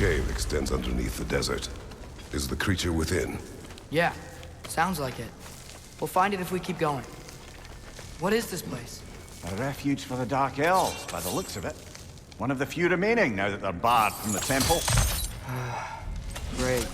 cave extends underneath the desert. Is the creature within? Yeah, sounds like it. We'll find it if we keep going. What is this place? A refuge for the Dark Elves, by the looks of it. One of the few remaining now that they're barred from the temple. Great.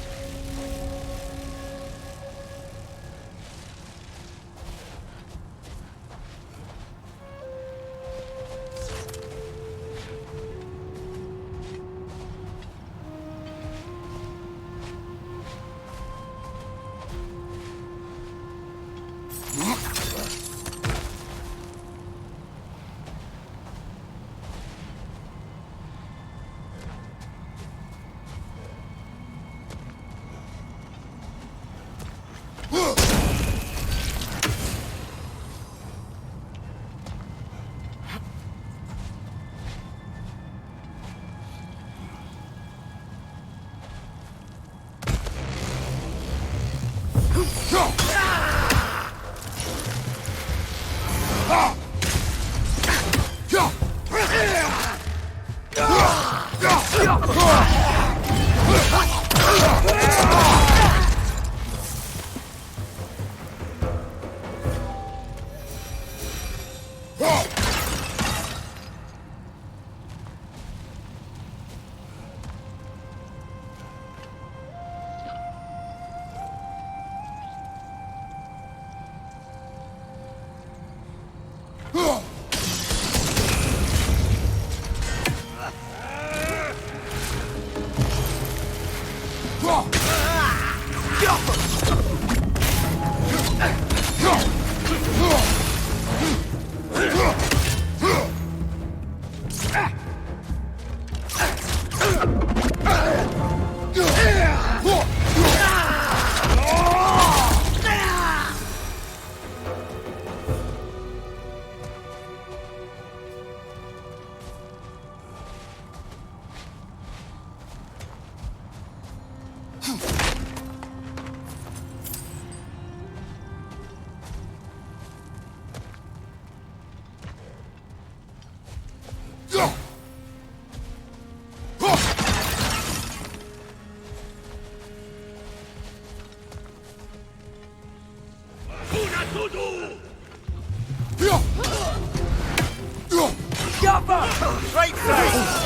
Right side!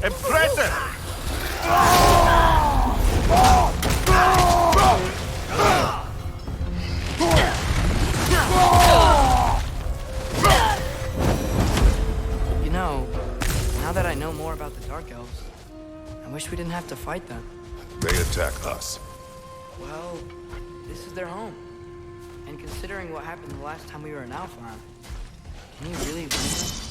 Impressive! You know, now that I know more about the Dark Elves, I wish we didn't have to fight them. They attack us. Well, this is their home. And considering what happened the last time we were in Alpharon, can you really blame them?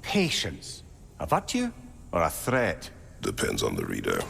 Patience. A virtue or a threat? Depends on the reader.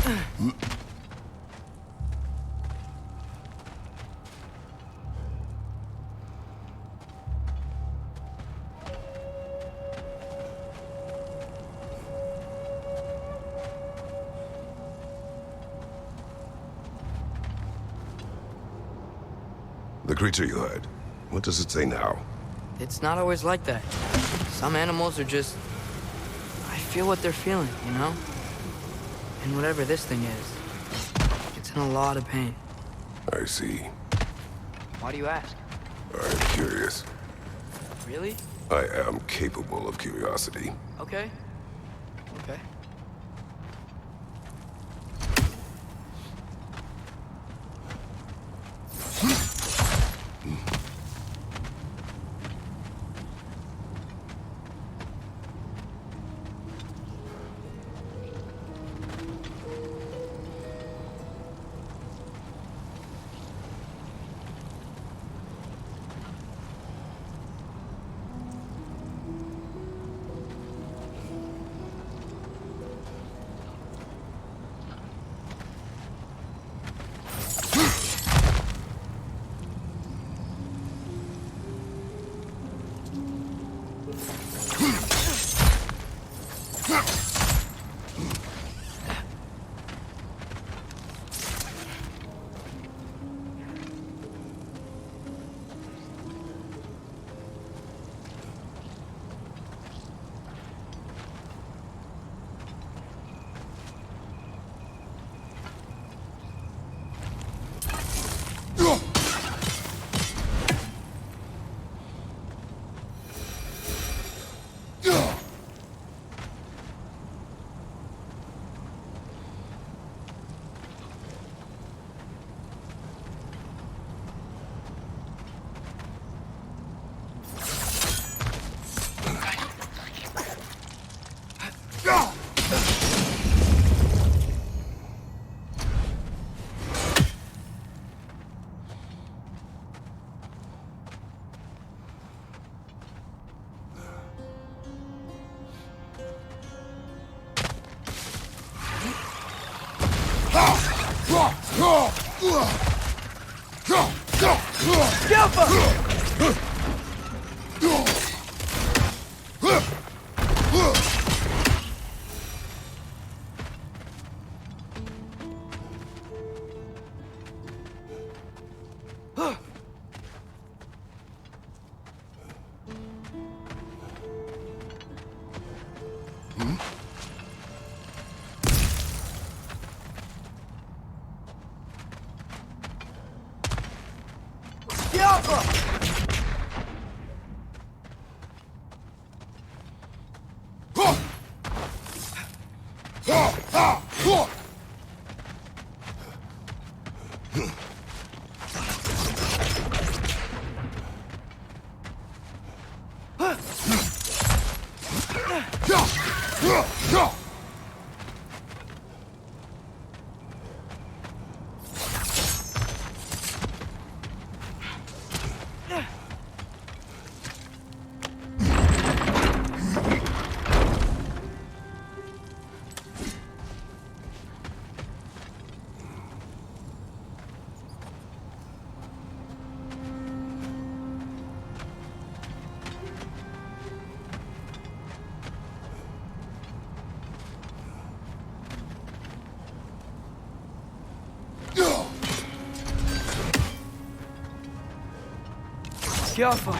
The creature you heard, what does it say now? It's not always like that. Some animals are just... I feel what they're feeling, you know? And whatever this thing is, it's in a lot of pain. I see. Why do you ask? I'm curious. Really? I am capable of curiosity. Okay. Okay. Careful.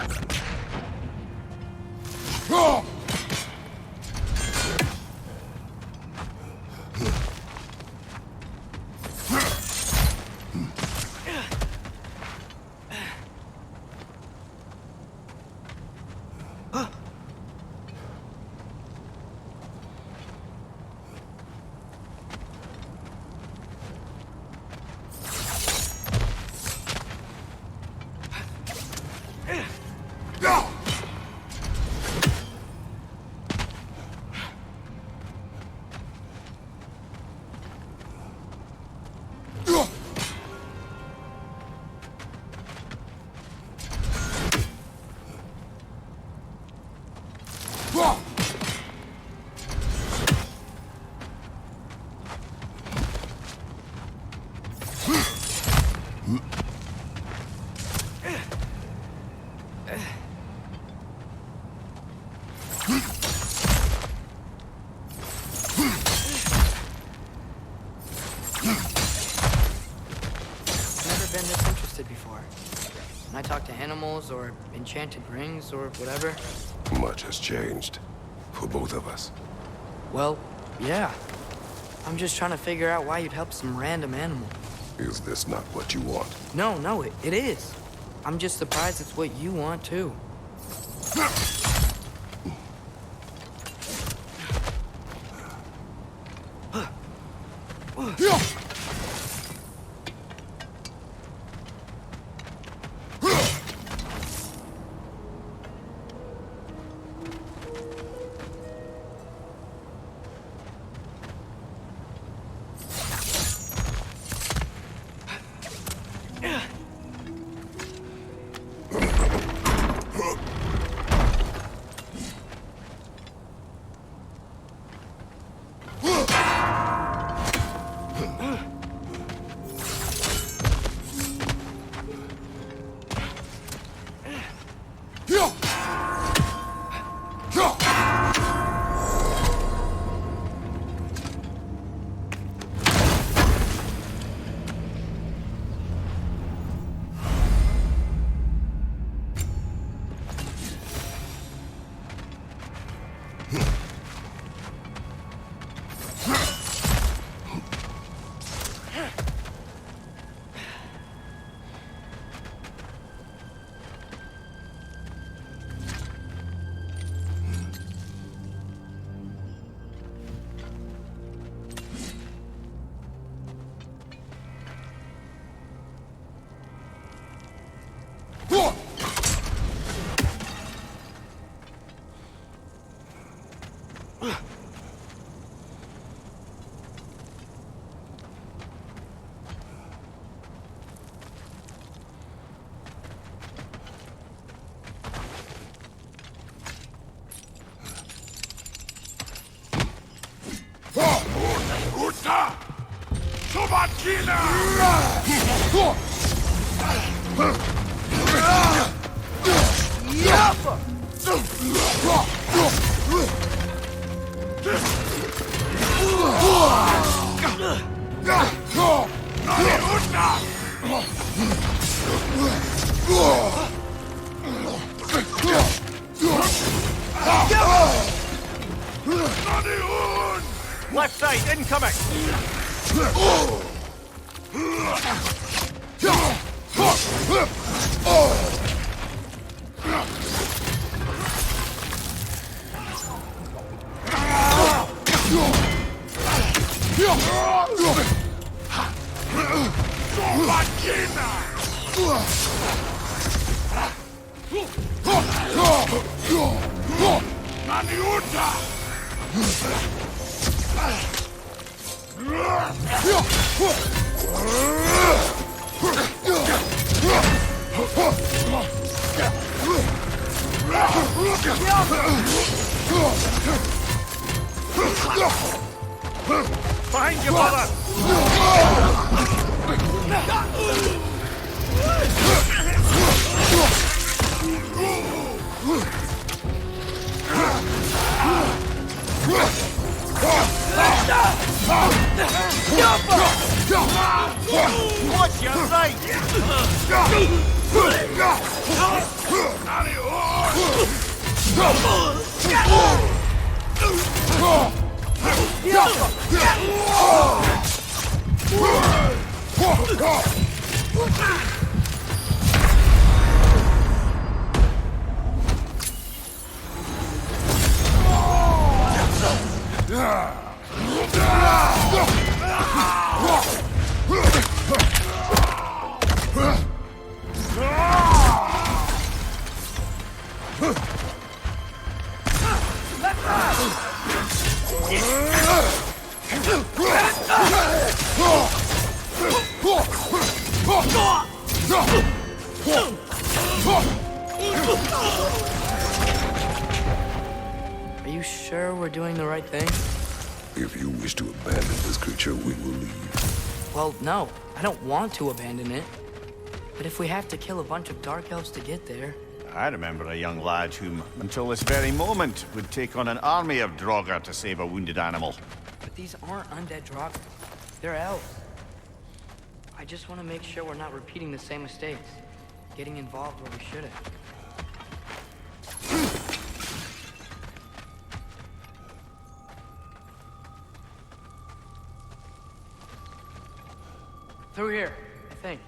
Can I talk to animals or enchanted rings or whatever? Much has changed. For both of us. Well, yeah. I'm just trying to figure out why you'd help some random animal. Is this not what you want? No, it is. I'm just surprised it's what you want, too. Left side, incoming! Behind you, brother! Watch your right! Are you sure we're doing the right thing? If you wish to abandon this creature, we will leave. Well, no. I don't want to abandon it. But if we have to kill a bunch of dark elves to get there... I remember a young lad whom, until this very moment, would take on an army of Draugr to save a wounded animal. But these aren't undead Draugr. They're elves. I just want to make sure we're not repeating the same mistakes. getting involved where we shouldn't. Through here, I think.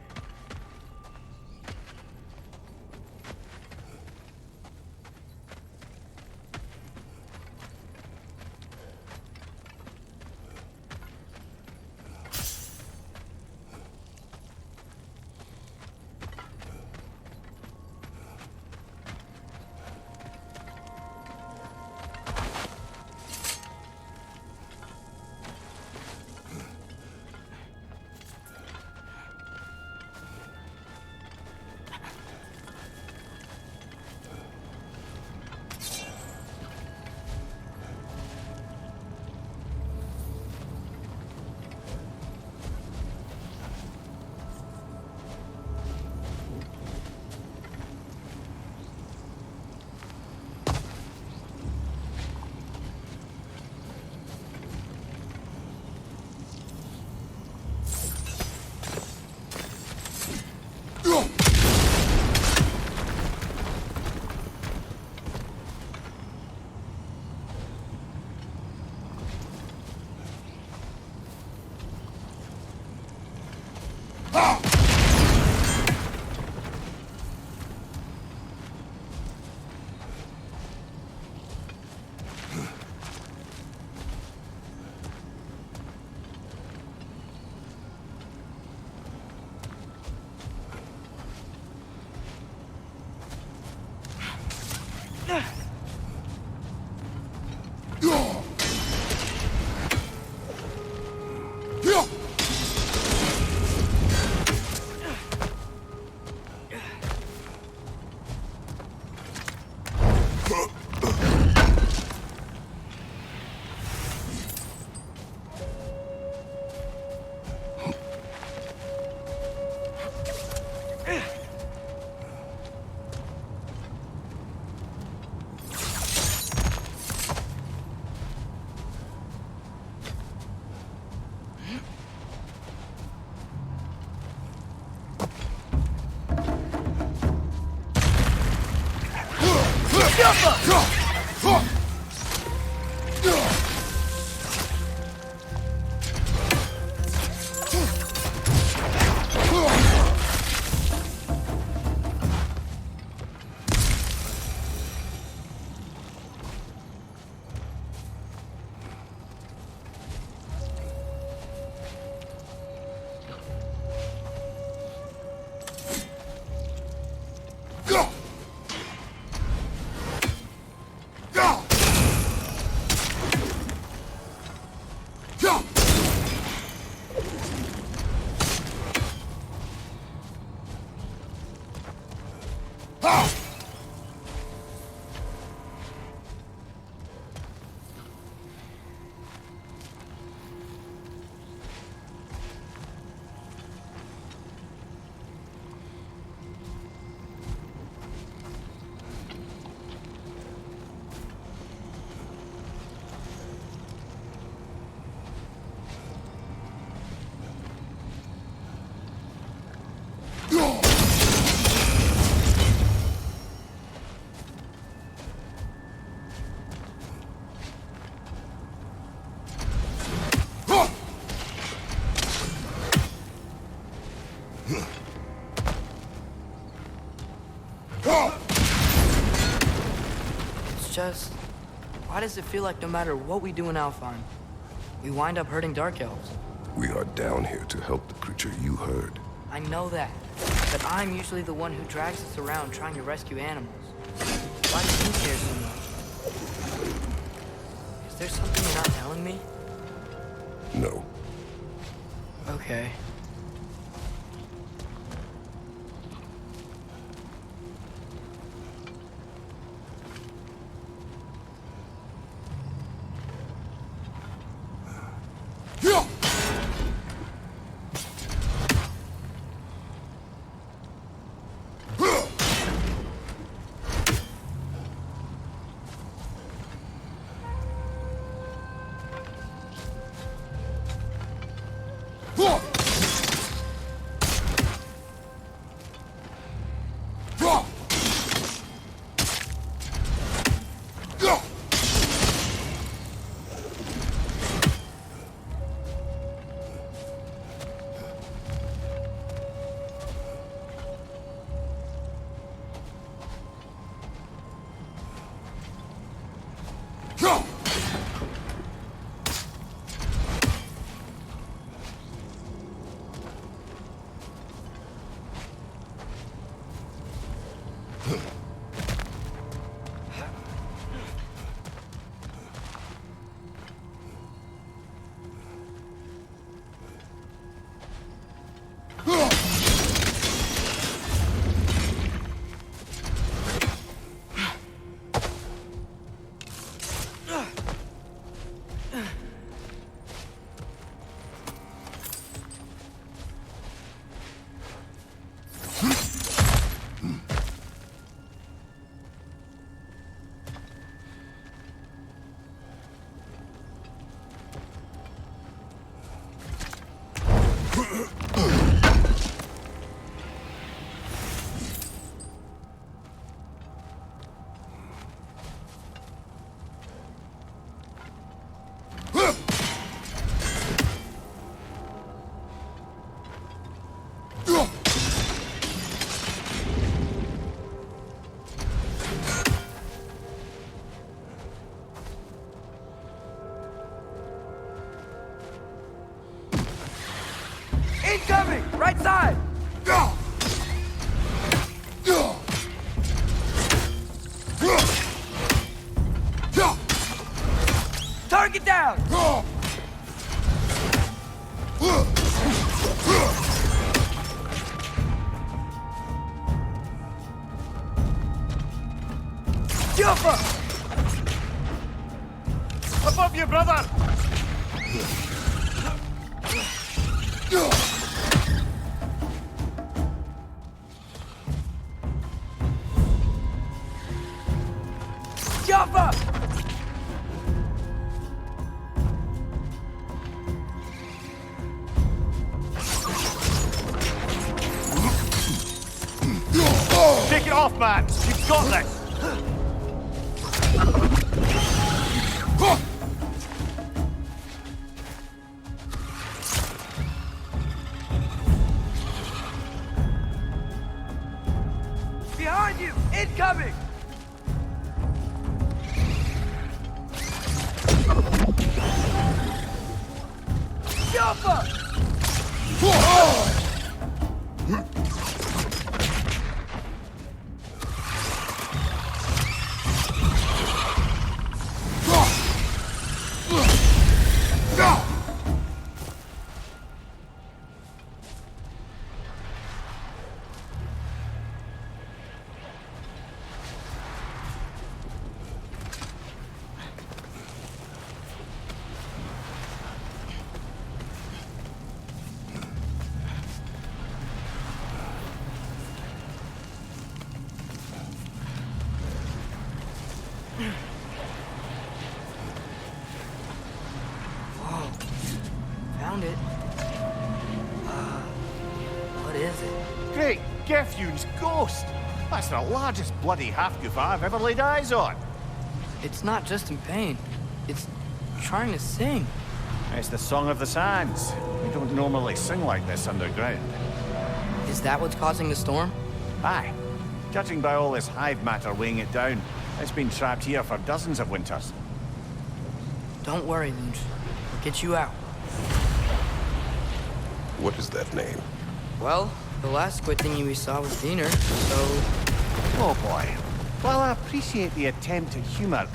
Just, why does it feel like no matter what we do in Alfheim, we wind up hurting Dark Elves? We are down here to help the creature you heard. I know that, but I'm usually the one who drags us around trying to rescue animals. Why do you care so much? Is there something you're not telling me? No. Okay. Incoming! Right side! Target down! Jumper! Above you, brother! Jumper! Take it off, man! You've got this! Behind you! Incoming! Jumper! Whoa. Found it. What is it? Great Gefyun's ghost! That's the largest bloody half-goof I've ever laid eyes on. It's not just in pain. It's trying to sing. It's the Song of the Sands. We don't normally sing like this underground. Is that what's causing the storm? Aye. Judging by all this hive matter weighing it down, it's been trapped here for dozens of winters. Don't worry, Lunch. We'll get you out. What is that name? Well, the last squid thingy we saw was Diener, so... Oh boy. While I appreciate the attempt at humor,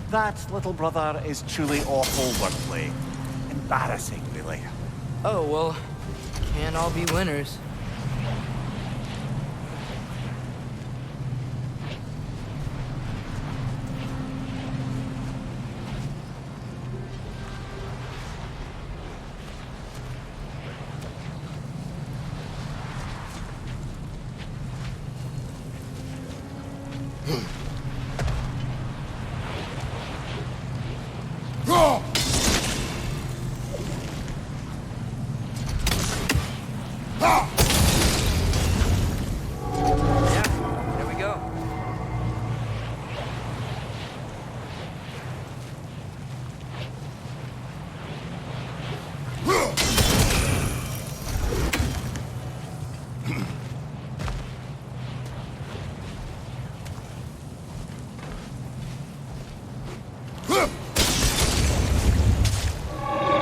that, little brother, is truly awful wordplay. Embarrassing, really. Oh, well, can't all be winners. Yeah, there we go.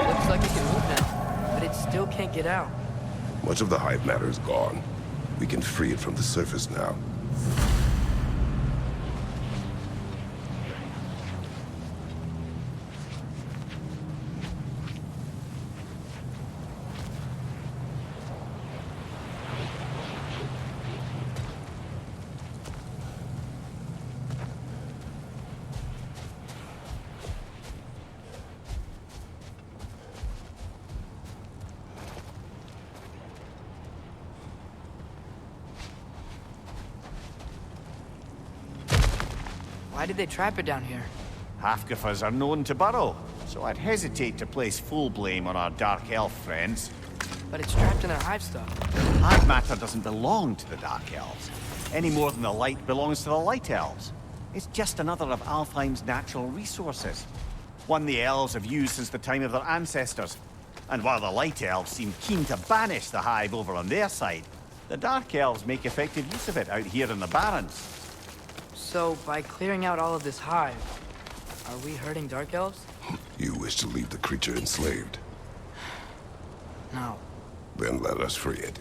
Looks like it can move now, but it still can't get out. Much of the hive matter is gone. We can free it from the surface now. Why did they trap it down here? Half-goofers are known to burrow, so I'd hesitate to place full blame on our Dark Elf friends. But it's trapped in their hive stuff. Hive matter doesn't belong to the Dark Elves, any more than the light belongs to the Light Elves. It's just another of Alfheim's natural resources. One the elves have used since the time of their ancestors. And while the Light Elves seem keen to banish the hive over on their side, the Dark Elves make effective use of it out here in the Barrens. So, by clearing out all of this hive, are we hurting Dark Elves? You wish to leave the creature enslaved. No. Then Then let us free it.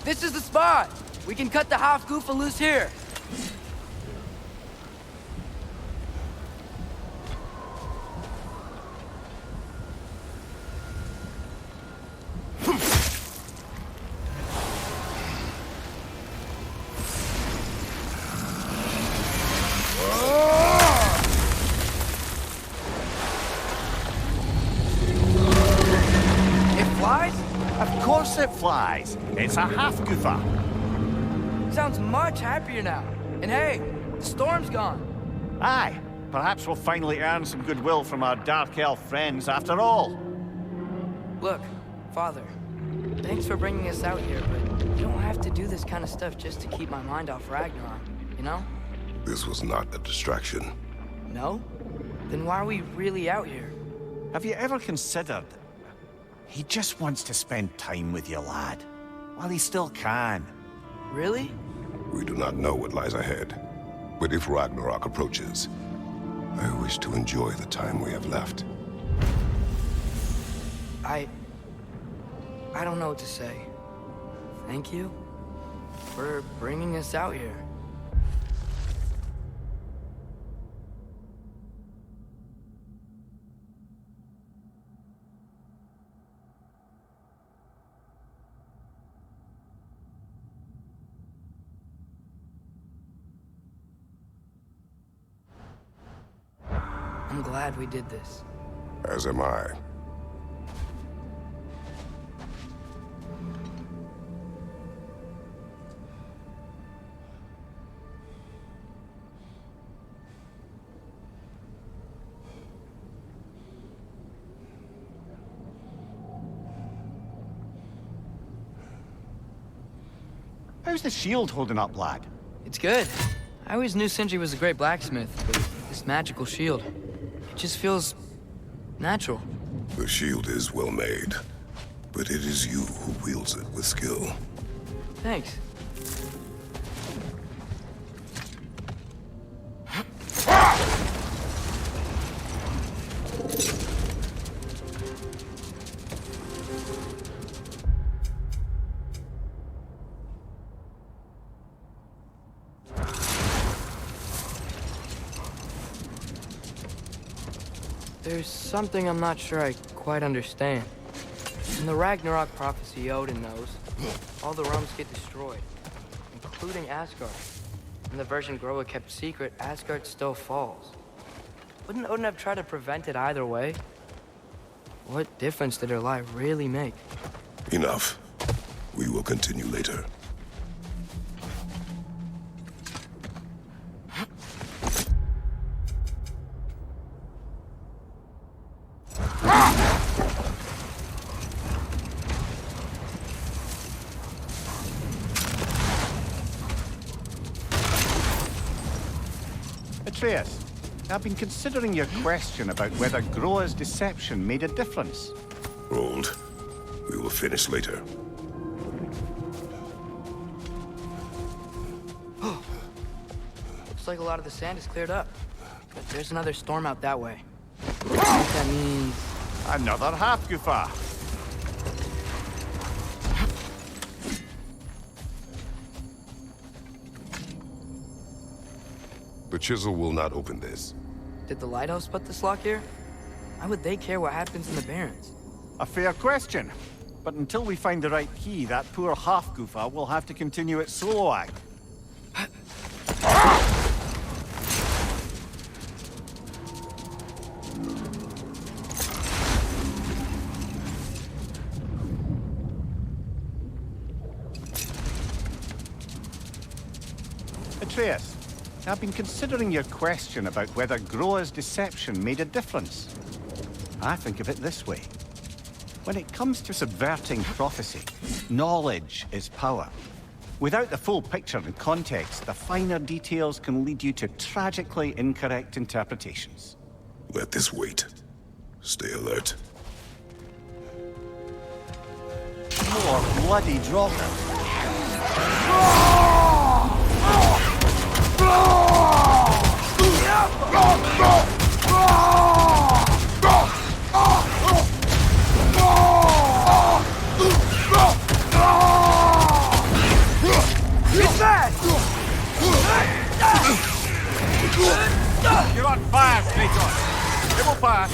This is the spot! We can cut the half-goofa loose here. Of course it flies. It's a half-goofa. Sounds much happier now. And hey, the storm's gone. Aye, perhaps we'll finally earn some goodwill from our Dark Elf friends after all. Look, Father, thanks for bringing us out here, but you don't have to do this kind of stuff just to keep my mind off Ragnarok, you know? This was not a distraction. No? Then why are we really out here? Have you ever considered... He just wants to spend time with you, lad. While he still can. Really? We do not know what lies ahead. But if Ragnarok approaches, I wish to enjoy the time we have left. I don't know what to say. Thank you for bringing us out here. I'm glad we did this. As am I. How's the shield holding up, lad? It's good. I always knew Sindri was a great blacksmith, but this magical shield, it just feels natural. The shield is well made, but it is you who wields it with skill. Thanks. There's something I'm not sure I quite understand. In the Ragnarok prophecy Odin knows, all the realms get destroyed, including Asgard. In the version Groa kept secret, Asgard still falls. Wouldn't Odin have tried to prevent it either way? What difference did her lie really make? Enough. We will continue later. Atreus, I've been considering your question about whether Groa's deception made a difference. Hold. We will finish later. Looks like a lot of the sand is cleared up. But there's another storm out that way. I think that means... Another half-goofa. The chisel will not open this. Did the lighthouse put this lock here? Why would they care what happens in the Barrens? A fair question. But until we find the right key, that poor half-goofa will have to continue its solo act. Atreus, I've been considering your question about whether Groa's deception made a difference. I think of it this way. When it comes to subverting prophecy, knowledge is power. Without the full picture and context, the finer details can lead you to tragically incorrect interpretations. Let this wait. Stay alert. More bloody Draugr. You're on fire, Kratos. It will pass.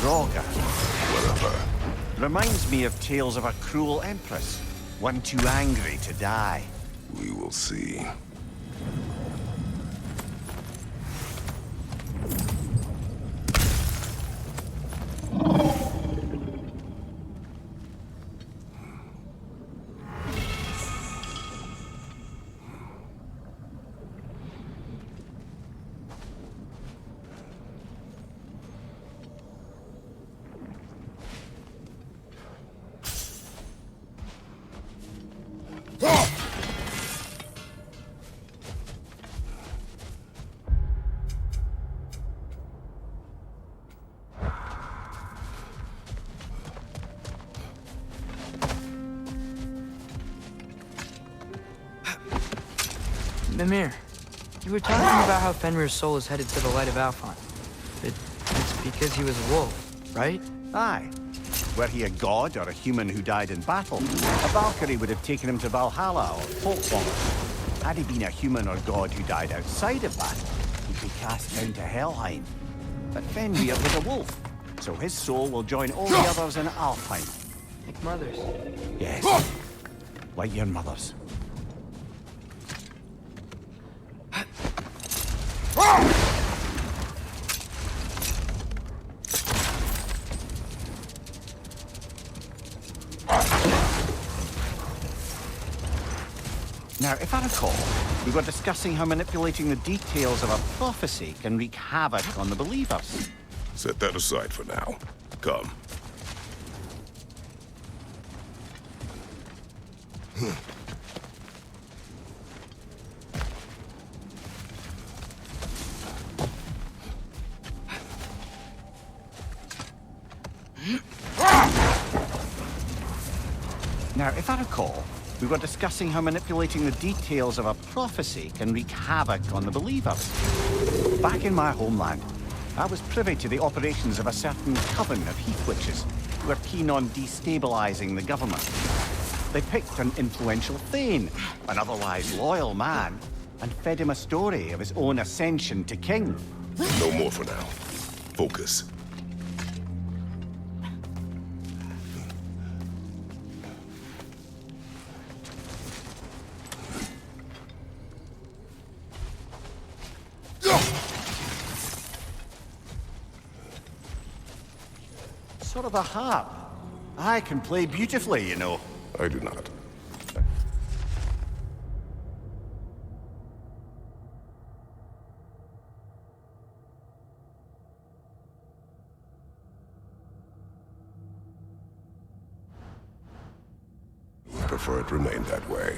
Draugr. Reminds me of tales of a cruel empress, one too angry to die. We will see. Mimir, you were talking about how Fenrir's soul is headed to the light of Alfheim. It's because he was a wolf, right? Aye. Were he a god or a human who died in battle, a Valkyrie would have taken him to Valhalla or Folkvang. Had he been a human or god who died outside of battle, he'd be cast down to Helheim. But Fenrir was a wolf, so his soul will join all the others in Alfheim. Like mothers. Yes, like your mother's. Now, if I recall, we were discussing how manipulating the details of a prophecy can wreak havoc on the believers. Set that aside for now. Come. Now, if I recall, we were discussing how manipulating the details of a prophecy can wreak havoc on the believers. Back in my homeland, I was privy to the operations of a certain coven of heath witches who were keen on destabilizing the government. They picked an influential Thane, an otherwise loyal man, and fed him a story of his own ascension to king. No more for now. Focus. Sort of a harp. I can play beautifully, you know. I do not. I prefer it remain that way.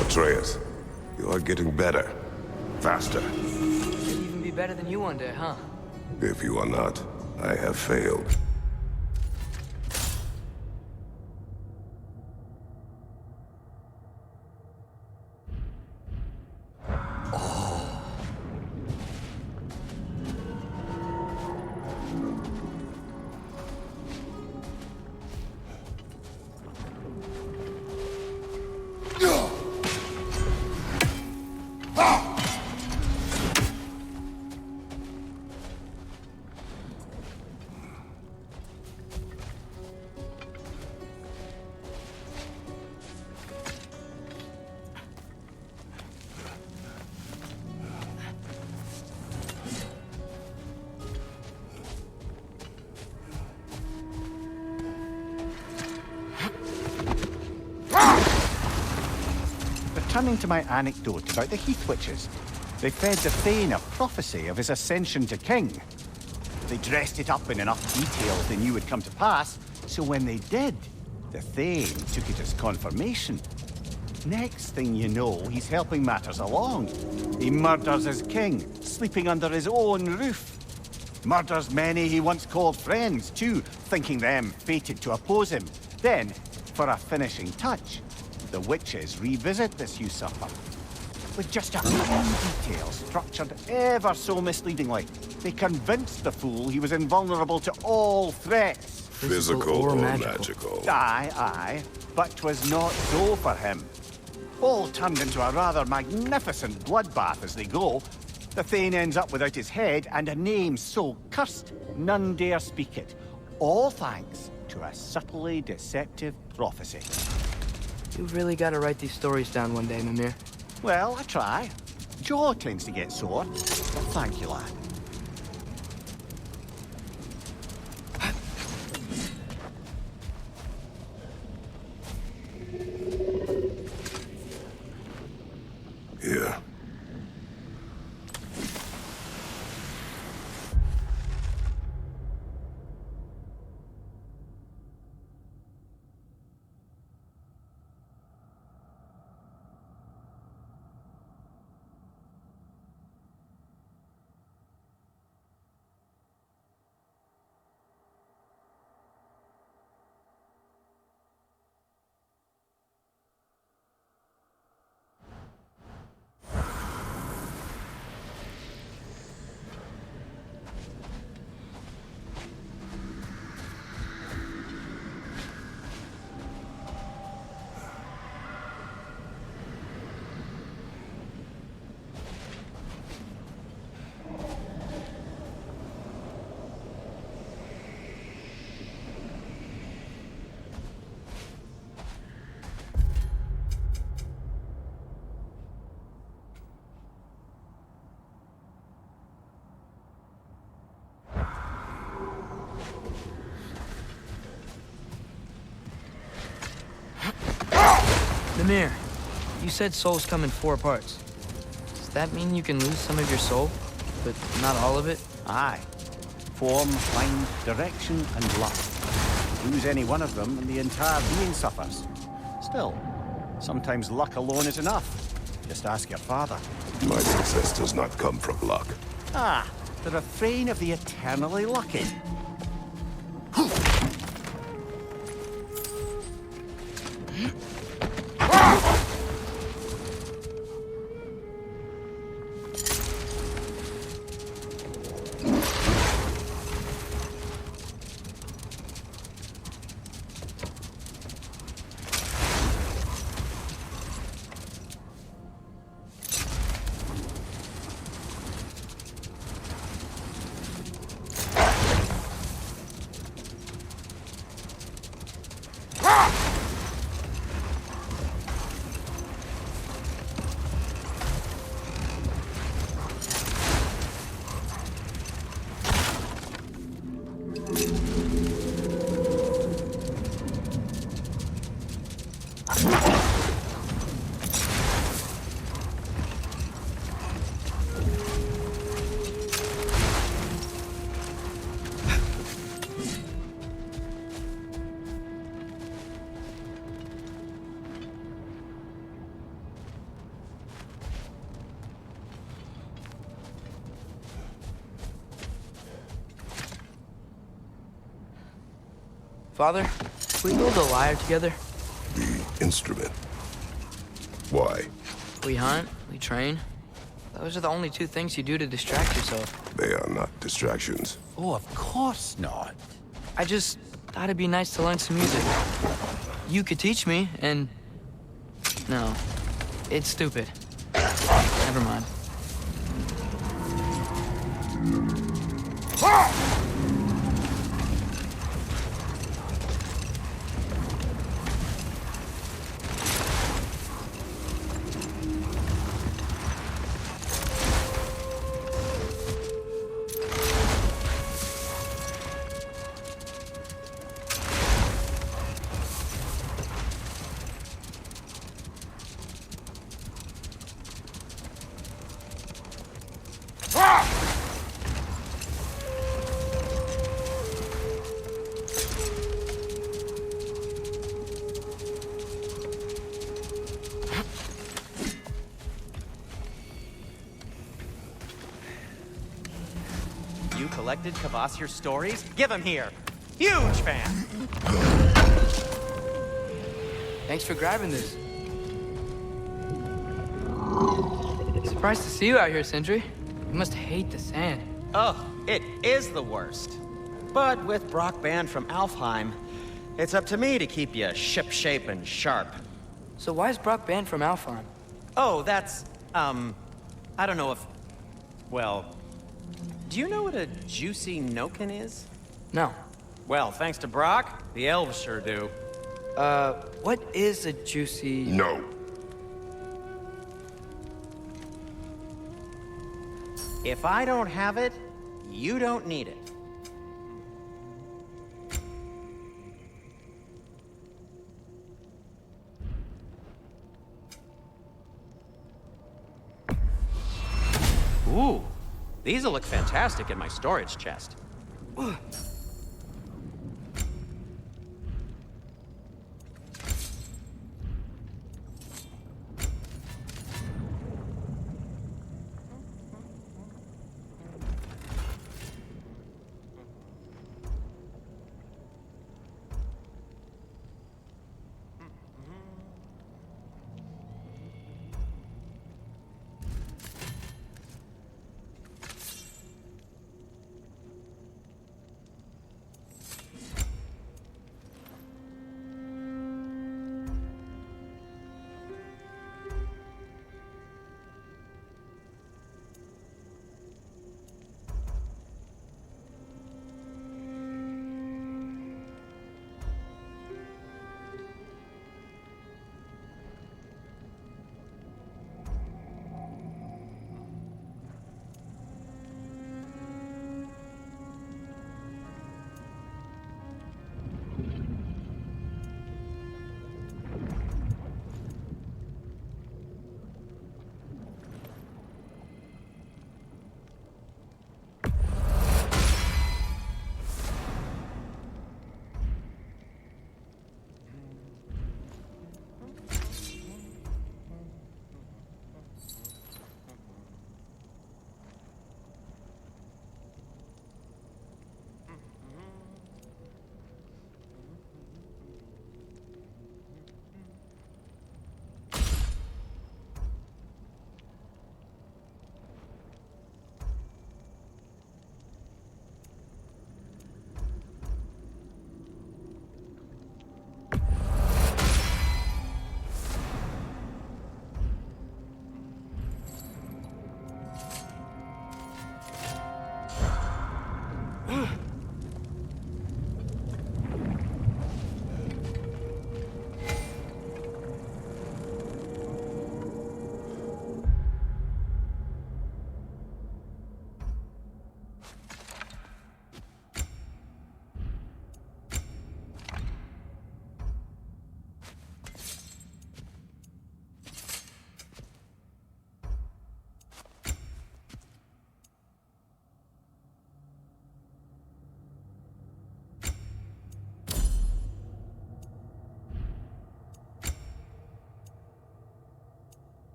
Atreus, you are getting better. Faster. Maybe even be better than you one day, huh? If you are not, I have failed. Returning to my anecdote about the heath witches, they fed the Thane a prophecy of his ascension to king. They dressed it up in enough details they knew would come to pass, so when they did, the Thane took it as confirmation. Next thing you know, he's helping matters along. He murders his king, sleeping under his own roof. Murders many he once called friends, too, thinking them fated to oppose him. Then, for a finishing touch, the witches revisit this usurper. With just a few details structured ever so misleadingly, they convinced the fool he was invulnerable to all threats. Physical or magical? Aye, but 'twas not so for him. All turned into a rather magnificent bloodbath as they go. The Thane ends up without his head and a name so cursed none dare speak it. All thanks to a subtly deceptive prophecy. You've really got to write these stories down one day, Mimir. Well, I try. Jaw tends to get sore, but thank you, lad. Here. Mimir, you said souls come in 4 parts. Does that mean you can lose some of your soul, but not all of it? Aye. Form, mind, direction, and luck. Lose any one of them, and the entire being suffers. Still, sometimes luck alone is enough. Just ask your father. My success does not come from luck. Ah, the refrain of the eternally lucky. Father, can we build a lyre together? The instrument. Why? We hunt, we train. Those are the only 2 things you do to distract yourself. They are not distractions. Oh, of course not. I just thought it'd be nice to learn some music. You could teach me, and... No, it's stupid. Never mind. You collected Kvasir's stories? Give them here. Huge fan. Thanks for grabbing this. Surprised to see you out here, Sindri. You must hate the sand. Oh, it is the worst. But with Brock banned from Alfheim, it's up to me to keep you ship-shape and sharp. So why is Brock banned from Alfheim? Oh, that's, I don't know if... Well, do you know what a juicy Noken is? No. Well, thanks to Brock, the elves sure do. What is a juicy... No. If I don't have it, you don't need it. Ooh, these'll look fantastic in my storage chest.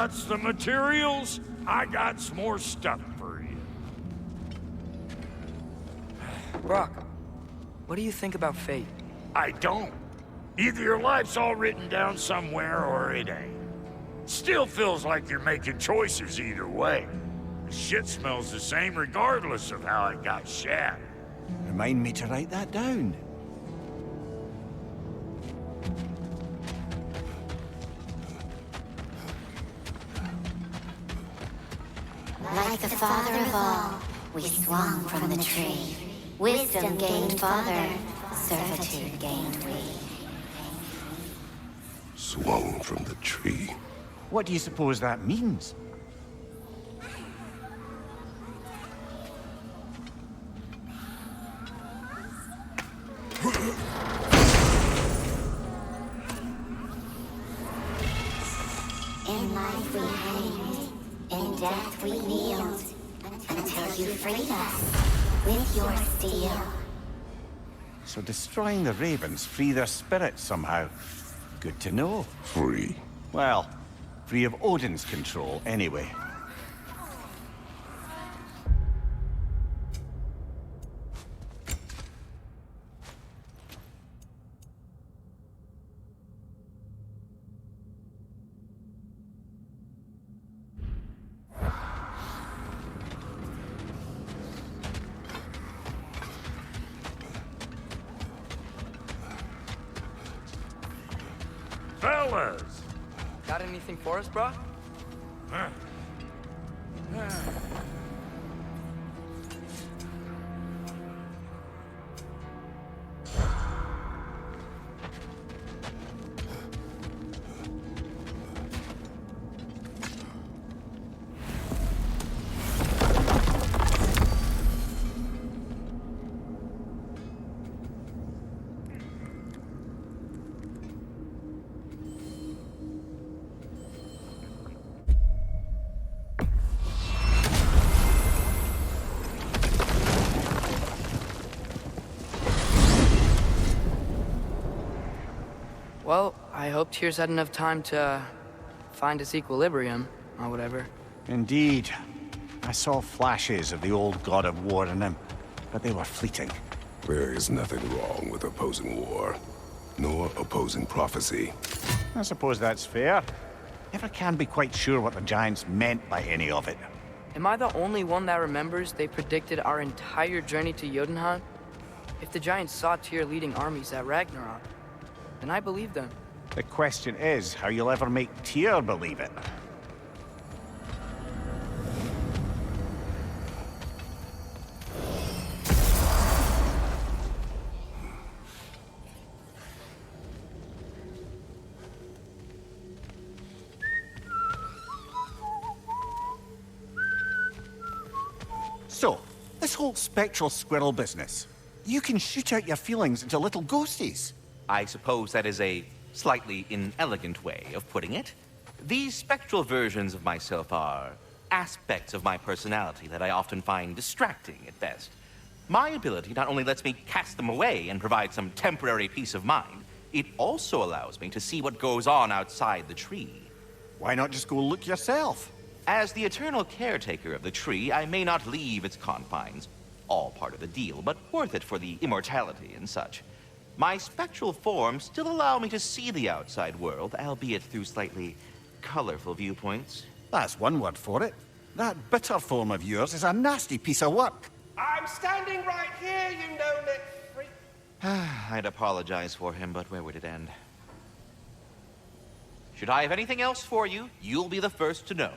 got's the materials, I got some more stuff for you. Brock, what do you think about fate? I don't. Either your life's all written down somewhere or it ain't. Still feels like you're making choices either way. The shit smells the same regardless of how it got shattered. Remind me to write that down. Like the father of all, we swung from the tree. Wisdom gained father, servitude gained we. Swung from the tree. What do you suppose that means? In life we hanged, in death we kneeled, until you freed us with your steel. So destroying the ravens free their spirits somehow. Good to know. Free. Well, free of Odin's control, anyway. Fellas! Got anything for us, bro? Well, I hope Tyr's had enough time to find his equilibrium, or whatever. Indeed. I saw flashes of the old god of war in him, but they were fleeting. There is nothing wrong with opposing war, nor opposing prophecy. I suppose that's fair. Never can be quite sure what the Giants meant by any of it. Am I the only one that remembers they predicted our entire journey to Jotunheim? If the Giants saw Tyr leading armies at Ragnarok, then I believe them. The question is how you'll ever make Tyr believe it. So, this whole spectral squirrel business. You can shoot out your feelings into little ghosties. I suppose that is a slightly inelegant way of putting it. These spectral versions of myself are aspects of my personality that I often find distracting at best. My ability not only lets me cast them away and provide some temporary peace of mind, it also allows me to see what goes on outside the tree. Why not just go look yourself? As the eternal caretaker of the tree, I may not leave its confines. All part of the deal, but worth it for the immortality and such. My spectral forms still allow me to see the outside world, albeit through slightly colorful viewpoints. That's one word for it. That bitter form of yours is a nasty piece of work. I'm standing right here, you no-lit freak. I'd apologize for him, but where would it end? Should I have anything else for you, you'll be the first to know.